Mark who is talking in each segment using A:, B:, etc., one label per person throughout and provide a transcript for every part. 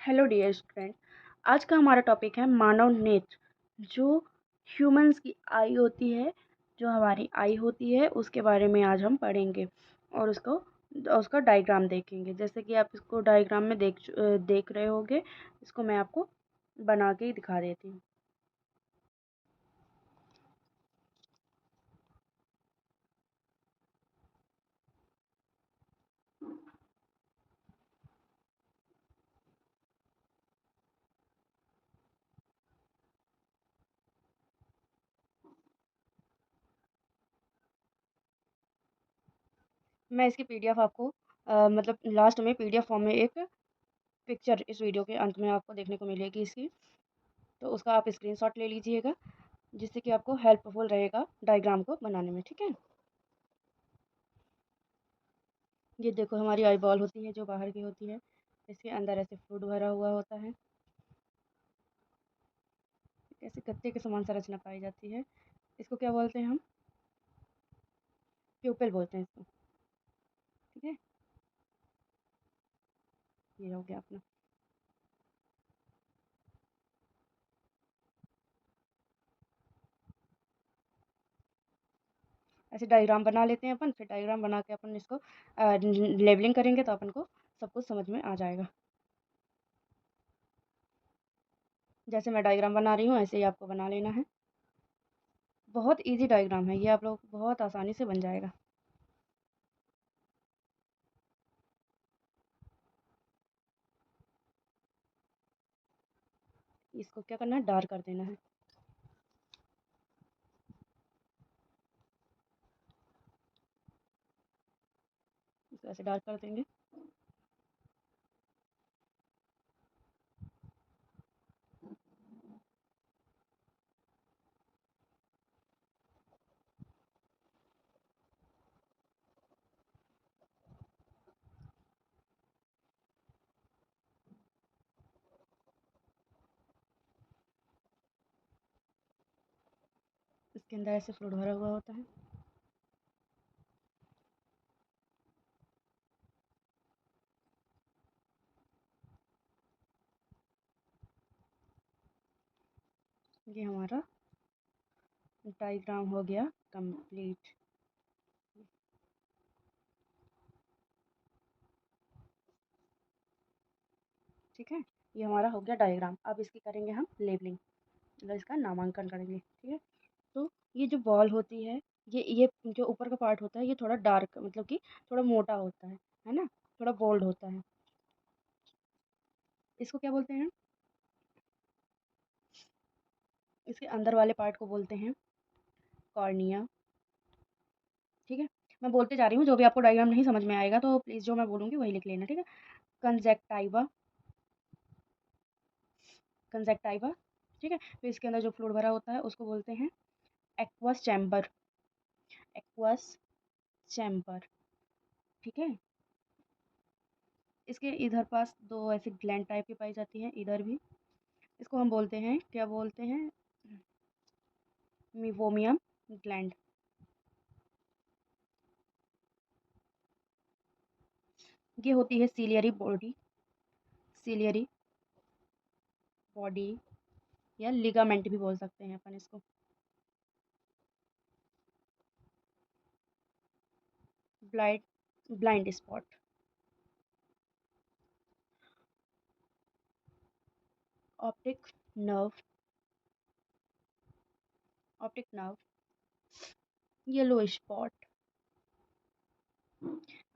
A: Hello dear student. आज का हमारा टॉपिक है मानव नेत्र। जो ह्यूमंस की आई होती है, जो हमारी आई होती है, उसके बारे में आज हम पढ़ेंगे और उसका डायग्राम देखेंगे। जैसे कि आप इसको डायग्राम में देख रहे होंगे। इसको मैं आपको बना के ही दिखा देती हूँ। मैं इसकी पीडीएफ आपको मतलब लास्ट में पीडीएफ फॉर्म में एक पिक्चर इस वीडियो के अंत में आपको देखने को मिलेगी इसकी। तो उसका आप स्क्रीनशॉट ले लीजिएगा, जिससे कि आपको हेल्पफुल रहेगा डायग्राम को बनाने में। ठीक है, ये देखो हमारी आई बॉल होती है जो बाहर की होती है। इसके अंदर ऐसे फ्लूइड भरा हुआ होता है। ऐसे गत्ते के समान संरचना पाई जाती है। इसको क्या बोलते हैं हम? प्यूपल बोलते हैं इसको। ठीक है, ये हो गया अपना। ऐसे डायग्राम बना लेते हैं अपन, फिर डायग्राम बना के अपन इसको लेबलिंग करेंगे तो अपन को सब कुछ समझ में आ जाएगा। जैसे मैं डायग्राम बना रही हूँ ऐसे ही आपको बना लेना है। बहुत इजी डायग्राम है ये, आप लोग बहुत आसानी से बन जाएगा। इसको क्या करना है, डार्क कर देना है। इसको ऐसे डार्क कर देंगे। इसके अंदर ऐसे फ्लूइड भरा हुआ होता है। ये हमारा डायग्राम हो गया कंप्लीट। ठीक है, ये हमारा हो गया डायग्राम। अब इसकी करेंगे हम लेबलिंग, मतलब इसका नामांकन करेंगे। ठीक है, तो ये जो बॉल होती है, ये जो ऊपर का पार्ट होता है ये थोड़ा डार्क, मतलब कि थोड़ा मोटा होता है ना, थोड़ा बोल्ड होता है। इसको क्या बोलते हैं? इसके अंदर वाले पार्ट को बोलते हैं कॉर्निया। ठीक है, मैं बोलते जा रही हूँ, जो भी आपको डायग्राम नहीं समझ में आएगा तो प्लीज़ जो मैं बोलूँगी वही लिख लेना। ठीक है, कंजक्टाइवा, कंजक्टाइवा। ठीक है, फिर इसके अंदर जो फ्लूइड भरा होता है उसको बोलते हैं एक्वस चैम्बर, एक्वस चैम्बर। ठीक है, इसके इधर पास दो ऐसे ग्लैंड टाइप की पाई जाती है, इधर भी। इसको हम बोलते हैं, क्या बोलते हैं, मिवोमियम ग्लैंड। ये होती है सीलियरी बॉडी, सीलियरी बॉडी, या लिगामेंट भी बोल सकते हैं अपन इसको। Blind blind spot, optic nerve, optic nerve, yellow spot.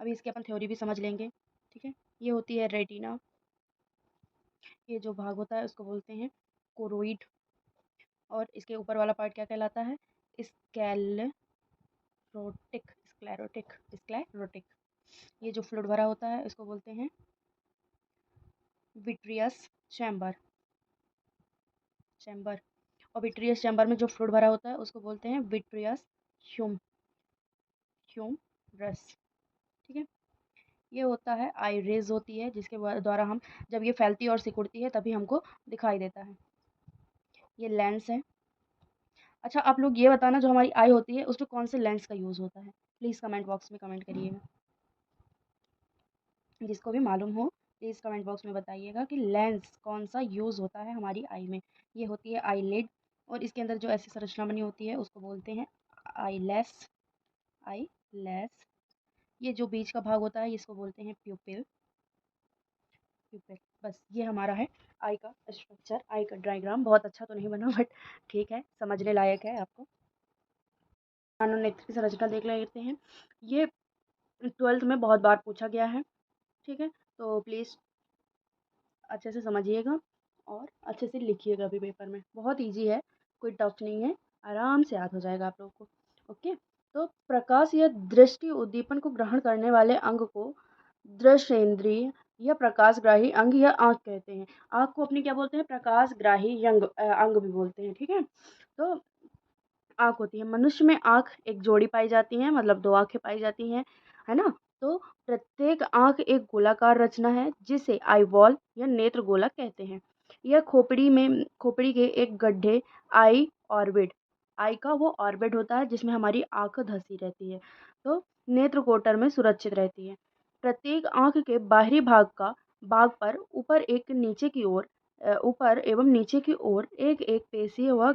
A: अभी इसकी अपन थ्योरी भी समझ लेंगे। ठीक है, ये होती है रेटिना। ये जो भाग होता है उसको बोलते हैं कोरोइड। और इसके ऊपर वाला पार्ट क्या कहलाता है? Sclerotic, sclerotic, sclerotic. ये जो फ्लूइड भरा होता है उसको बोलते हैं विट्रियस चैम्बर, चैम्बर। और विट्रियस चैम्बर में जो फ्लूइड भरा होता है उसको बोलते हैं विट्रियस ह्यूम, ह्यूमरस। ठीक है, ये होता है आइरेज होती है, जिसके द्वारा हम जब ये फैलती है और सिकुड़ती है तभी हमको दिखाई देता है। ये लेंस है। अच्छा, आप लोग ये बताना, जो हमारी आई होती है उसमें कौन से लेंस का यूज़ होता है? प्लीज़ कमेंट बॉक्स में कमेंट करिएगा, जिसको भी मालूम हो प्लीज़ कमेंट बॉक्स में बताइएगा कि लेंस कौन सा यूज़ होता है हमारी आई में। ये होती है आईलिड, और इसके अंदर जो ऐसी संरचना बनी होती है उसको बोलते हैं आईलेस। आईलेस। ये जो बीच का भाग होता है इसको बोलते हैं प्यूपिल। प्यूपिल। बस ये हमारा है आई का स्ट्रक्चर, आई का डायग्राम। बहुत अच्छा तो नहीं बना, बट ठीक है, समझने लायक है आपको। मानव नेत्र की संरचना देख लेते हैं। ये 12th में बहुत बार पूछा गया है, ठीक है, तो प्लीज़ अच्छे से समझिएगा और अच्छे से लिखिएगा भी पेपर में। बहुत इजी है, कोई टफ नहीं है, आराम से याद हो जाएगा आप लोगों को। ओके, तो प्रकाश या दृष्टि उद्दीपन को ग्रहण करने वाले अंग को दृश्येंद्रिय या प्रकाशग्राही अंग या आँख कहते हैं। आँख को अपनी क्या बोलते हैं? प्रकाशग्राही अंग भी बोलते हैं, ठीक है। तो आँख होती है, मनुष्य में आँख एक जोड़ी पाई जाती है, मतलब 2 आँखें पाई जाती हैं, है ना? तो प्रत्येक आँख एक गोलाकार रचना है जिसे आईबॉल या नेत्र गोलक कहते हैं। यह खोपड़ी के एक गड्ढे आई ऑर्बिट, आई का वो ऑर्बिट होता है जिसमें हमारी आँख धंसी रहती है, तो नेत्र कोटर में सुरक्षित रहती है। प्रत्येक आँख के बाहरी भाग पर ऊपर एवं नीचे की ओर एक-एक पेशीय व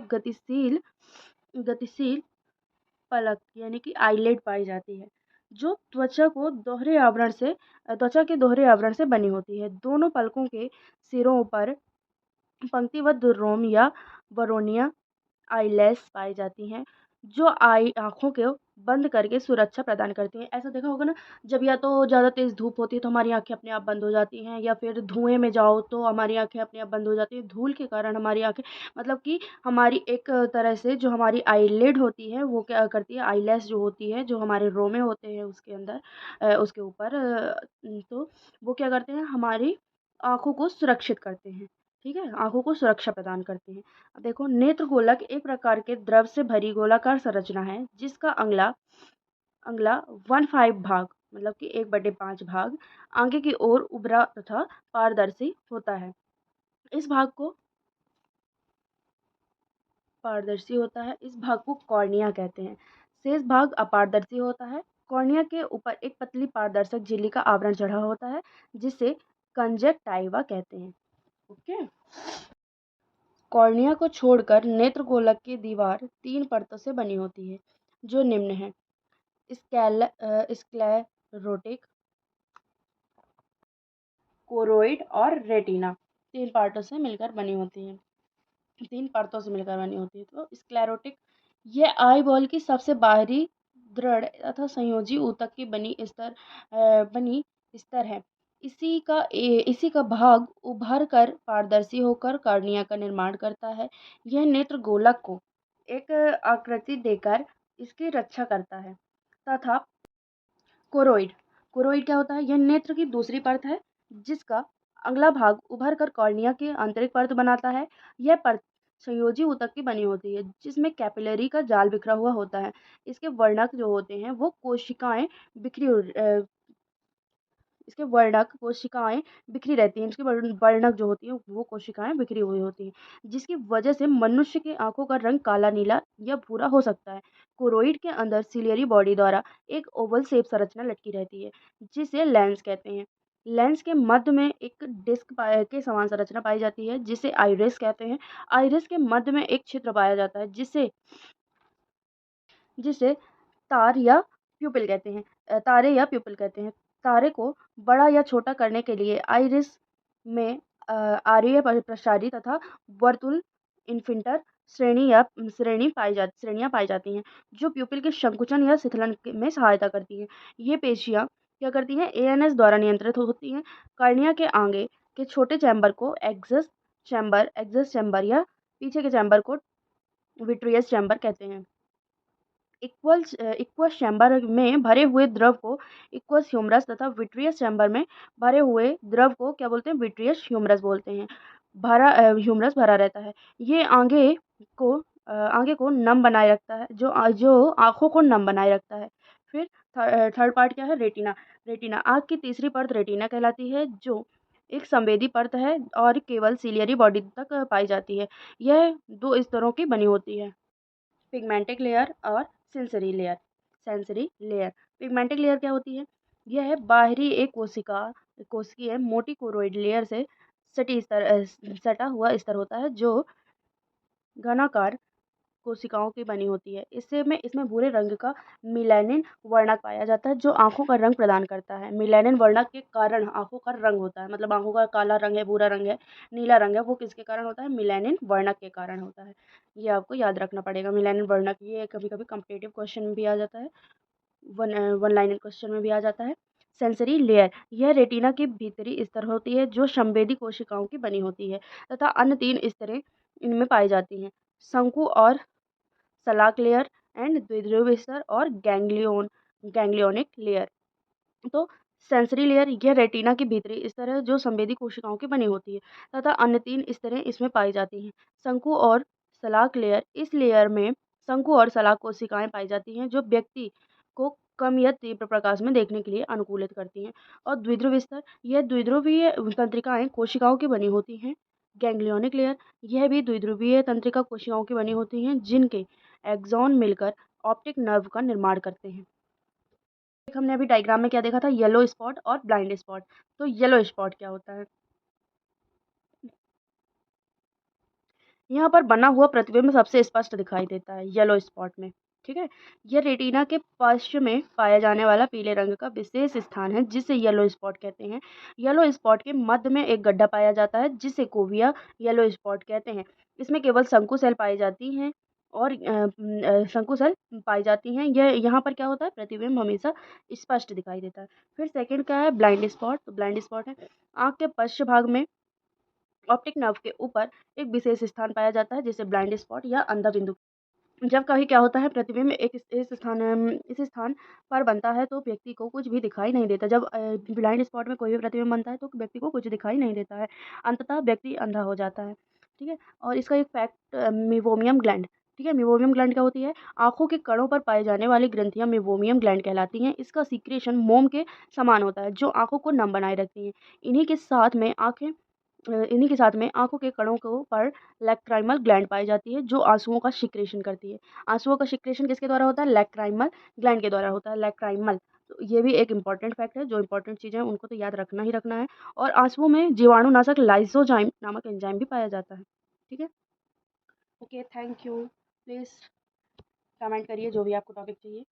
A: गतिशील पलक यानी कि आईलिड पाई जाती है, जो त्वचा के दोहरे आवरण से बनी होती है। दोनों पलकों के सिरों पर पंक्तिबद्ध रोम या बरोनिया आईलैश पाई जाती हैं, जो आँखों को बंद करके सुरक्षा प्रदान करती हैं। ऐसा देखा होगा ना, जब या तो ज़्यादा तेज़ धूप होती है तो हमारी आँखें अपने आप बंद हो जाती हैं, या फिर धुएँ में जाओ तो हमारी आँखें अपने आप बंद हो जाती हैं। धूल के कारण हमारी आँखें, मतलब कि हमारी एक तरह से जो हमारी आईलिड होती है वो क्या करती है, आईलैश जो होती है, जो हमारे रोमे होते हैं उसके अंदर उसके ऊपर तो वो क्या करते हैं, हमारी आँखों को सुरक्षित करते हैं, ठीक है? आँखों को सुरक्षा प्रदान करते हैं। अब देखो, नेत्र गोलक एक प्रकार के द्रव से भरी गोलाकार संरचना है जिसका अगला अगला 1/5 भाग, मतलब कि 1/5 भाग आगे की ओर उभरा तथा पारदर्शी होता है। इस भाग को पारदर्शी होता है, इस भाग को कॉर्निया कहते हैं। शेष भाग अपारदर्शी होता है। कॉर्निया के ऊपर एक पतली पारदर्शक झिल्ली का आवरण चढ़ा होता है जिसे कंजक्टाइवा कहते हैं। ओके। कॉर्निया को छोड़कर नेत्रगोलक की दीवार 3 परतों से बनी होती है, जो निम्न है: स्क्लेरोटिक, कोरोइड और रेटिना। 3 पार्टों से मिलकर बनी होती है, 3 परतों से मिलकर बनी होती है। तो स्क्लेरोटिक, ये आई बॉल की सबसे बाहरी दृढ़ तथा संयोजी ऊतक की बनी स्तर है। इसी का भाग उभर कर पारदर्शी होकर कॉर्निया का निर्माण करता है। यह नेत्र गोलक को एक आकृति देकर इसकी रक्षा करता है। तथा कोरोइड, कोरोइड क्या होता है? यह नेत्र की दूसरी परत है जिसका अगला भाग उभर कर कॉर्निया की आंतरिक परत बनाता है। यह परत संयोजी ऊतक की बनी होती है जिसमें कैपिलरी का जाल बिखरा हुआ होता है। इसके वर्णक जो होते हैं वो कोशिकाएं बिखरी इसके वर्णक कोशिकाएं बिखरी रहती हैं। इसकी वर्णक जो होती है वो कोशिकाएं बिखरी हुई होती हैं, जिसकी वजह से मनुष्य की आंखों का रंग काला, नीला या भूरा हो सकता है। कोरोइड के अंदर सिलियरी बॉडी द्वारा एक ओवल शेप संरचना लटकी रहती है जिसे लेंस कहते हैं। लेंस के मध्य में एक के समान संरचना पाई जाती है जिसे आइरिस कहते हैं। आइरिस के मध्य में एक छिद्र पाया जाता है जिसे जिसे तार या प्यूपिल कहते हैं। तारे या प्यूपिल कहते हैं। तारे को बड़ा या छोटा करने के लिए आइरिस में आर्य प्रसारी तथा वर्तुल इन्फिंटर श्रेणियाँ पाई जाती हैं, जो प्यूपिल के संकुचन या में सहायता करती हैं। ये पेशियाँ क्या करती हैं? एएनएस द्वारा नियंत्रित होती हैं। कार्निया के आगे के छोटे चैम्बर को एक्सेस चैम्बर या पीछे के चैम्बर को विट्रियस चैम्बर कहते हैं। इक्वस चैम्बर में भरे हुए द्रव को इक्वस ह्यूमरस तथा विट्रियस चैम्बर में भरे हुए द्रव को क्या बोलते हैं? विट्रियस ह्यूमरस बोलते हैं। ह्यूमरस भरा रहता है। ये आगे को नम बनाए रखता है, जो आँखों को नम बनाए रखता है। फिर थर्ड पार्ट क्या है? रेटिना। रेटिना आँख की तीसरी परत रेटिना कहलाती है, जो एक संवेदी परत है और केवल सिलियरी बॉडी तक पाई जाती है। यह 2 स्तरों की बनी होती है: पिगमेंटिक लेयर और सेंसरी लेयर। पिगमेंटिक लेयर क्या होती है? यह बाहरी एक कोशिका कोशिकीय मोटी कोरोइड लेयर से सटा हुआ स्तर होता है जो घनाकार कोशिकाओं की बनी होती है। इसमें भूरे रंग का मेलानिन वर्णक पाया जाता है जो आँखों का रंग प्रदान करता है। मेलानिन वर्णक के कारण आँखों का रंग होता है, मतलब आँखों का काला रंग है, भूरा रंग है, नीला रंग है, वो किसके कारण होता है? मेलानिन वर्णक के कारण होता है। ये आपको याद रखना पड़ेगा मेलानिन वर्णक। ये कभी-कभी कॉम्पिटिटिव क्वेश्चन में भी आ जाता है, वन लाइनर क्वेश्चन में भी आ जाता है। सेंसरी लेयर, यह रेटिना की भीतरी स्तर होती है जो संवेदी कोशिकाओं की बनी होती है तथा अन्य 3 स्तरें इनमें पाई जाती हैं। शंकु और सलाक लेयर एंड द्विध्रुव स्तर और गैंग्लियोनिक लेयर। तो सेंसरी लेयर यह रेटिना की भीतरी स्तर है जो संवेदी कोशिकाओं की बनी होती है तथा अन्य 3 स्तरें इसमें पाई जाती हैं। शंकु और सलाक लेयर, इस लेयर में शंकु और सलाक कोशिकाएं पाई जाती हैं जो व्यक्ति को कम या तीव्र प्रकाश में देखने के लिए अनुकूलित करती हैं। और द्विध्रुव स्तर, यह द्विध्रुवीय तंत्रिकाएं कोशिकाओं की बनी होती हैं। गैंग्लियोनिक लेयर, यह भी द्विध्रुवीय तंत्रिका कोशिकाओं की बनी होती हैं जिनके एक्सॉन मिलकर ऑप्टिक नर्व का निर्माण करते हैं। हमने अभी डायग्राम में क्या देखा था? येलो स्पॉट और ब्लाइंड स्पॉट। तो येलो स्पॉट क्या होता है? यहाँ पर बना हुआ प्रतिबिंब सबसे स्पष्ट दिखाई देता है येलो स्पॉट में। ठीक है, यह रेटिना के पश्च में पाया जाने वाला पीले रंग का विशेष स्थान है जिसे येलो स्पॉट कहते हैं। येलो स्पॉट के मध्य में एक गड्ढा पाया जाता है जिसे कोविया येलो स्पॉट कहते हैं। इसमें केवल शंकु सेल पाई जाती हैं और शंकु सेल पाई जाती हैं। यह यहाँ पर क्या होता है? प्रतिबिंब हमेशा स्पष्ट दिखाई देता है। फिर सेकंड क्या है? Blind spot. तो ब्लाइंड स्पॉट है आँख के पश्च भाग में ऑप्टिक नर्व के ऊपर एक विशेष स्थान पाया जाता है जिसे ब्लाइंड स्पॉट या अंधा बिंदु। जब कभी क्या होता है? प्रतिबिंब इस स्थान पर बनता है तो व्यक्ति को कुछ भी दिखाई नहीं देता। जब ब्लाइंड स्पॉट में कोई भी प्रतिबिंब बनता है तो व्यक्ति को कुछ दिखाई नहीं देता है, अंततः व्यक्ति अंधा हो जाता है। ठीक है, और इसका एक फैक्ट, मेबोमियम ग्लैंड। ठीक है, मेबोमियम ग्लैंड क्या होती है? आंखों के कणों पर पाई जाने वाली ग्रंथियां मेबोमियम ग्लैंड कहलाती हैं। इसका सीक्रेशन मोम के समान होता है जो आंखों को नम बनाए रखती हैं। इन्हीं के साथ में आँखों के कणों को पर लैक्राइमल ग्लैंड पाई जाती है जो आँसुओं का सिक्रेशन करती है। आँसुओं का सिक्रेशन किसके द्वारा होता है? लैक्राइमल ग्लैंड के द्वारा होता है, लैक्राइमल। तो ये भी एक इम्पॉर्टेंट फैक्ट है, जो इम्पॉर्टेंट चीज़ें हैं उनको तो याद रखना ही रखना है। और आँसुओं में जीवाणुनाशक लाइसोजाइम नामक एंजाइम भी पाया जाता है। ठीक है, okay, thank you. Please comment करिए जो भी आपको टॉपिक चाहिए।